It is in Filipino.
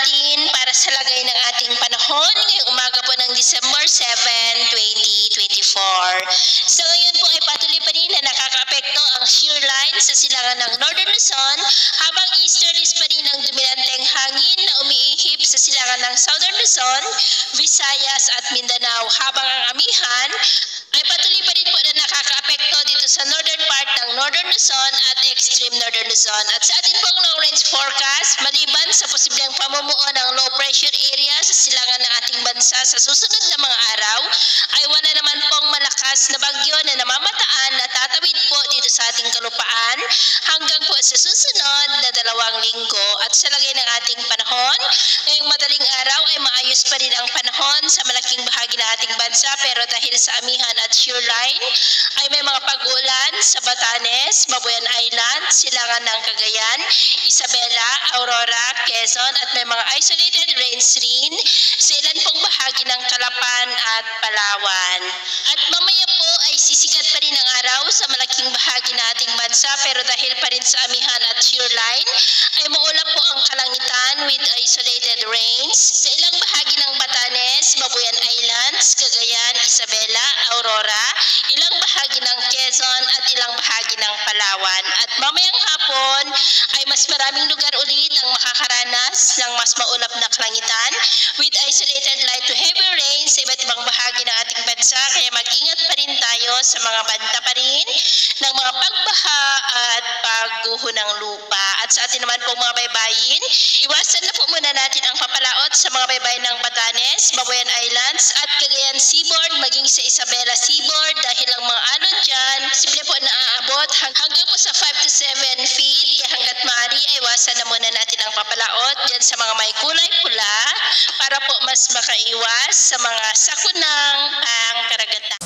natin para sa lagay ng ating panahon ngayong umaga po ng December 7, 2024. Sa ngayon po ay patuloy pa rin na nakakaapekto ang shear line sa silangan ng Northern Luzon habang easterlies pa rin ang dominanteng hangin na umiihip sa silangan ng Southern Luzon, Visayas at Mindanao habang ang amihan ay patuloy pa rin po na nakakaapekto dito sa northern part ng Northern Luzon at extreme Northern Luzon. At sa ating pong long range forecast, maliban sa posibleng pamumuo ng low pressure area sa silangan ng ating bansa sa susunod na mga araw, ay wala naman pong malakas na bagyo na namamataan na tatawid po dito sa ating kalupaan hanggang po sa susunod na 2 linggo. At sa lagay ng ating panahon, ngayong madaling araw ay maayos pa rin ang panahon sa malaking bahagi ng ating bansa, pero dahil sa amihan at shear line ay may mga pag-ulan sa Batanes, Babuyan Island, silangan ng Cagayan, Isabela, Aurora, Quezon at may mga isolated rains rin sa ilan pong bahagi ng Calapan at Palawan. At mamaya po ay sisikat pa rin ang araw sa malaking bahagi ng ating bansa, pero dahil pa rin sa amihan at shear line ay maulap po ang kalangitan with isolated rains sa ilang bahagi ng Batanes, Babuyan Islands, Cagayan, Isabela, Aurora, ilang bahagi ng Quezon at ilang bahagi ng Palawan. At mamayang hapon ay mas maraming lugar ulit ang makakaranas ng mas maulap na kalangitan with isolated light to heavy rain sa iba't ibang bahagi ng ating bansa, kaya mag-ingat pa rin tayo sa mga banta pa rin ng mga pagbaha at pagguho ng lupa. At sa atin naman pong mga baybayin, iwasan na po muna natin ang papalaot sa mga baybayin ng Batanes, Babuyan Islands at Cagayan Seaboard maging sa Isabela Seaboard dahil ang mga alon dyan posible po na aabot hanggang po sa 5 to 7 feet, kaya hanggat maaari ay iwasan na muna natin ang papalaot dyan sa mga may kulay pula para po mas makaiwas sa mga sakunang pangkaragatan.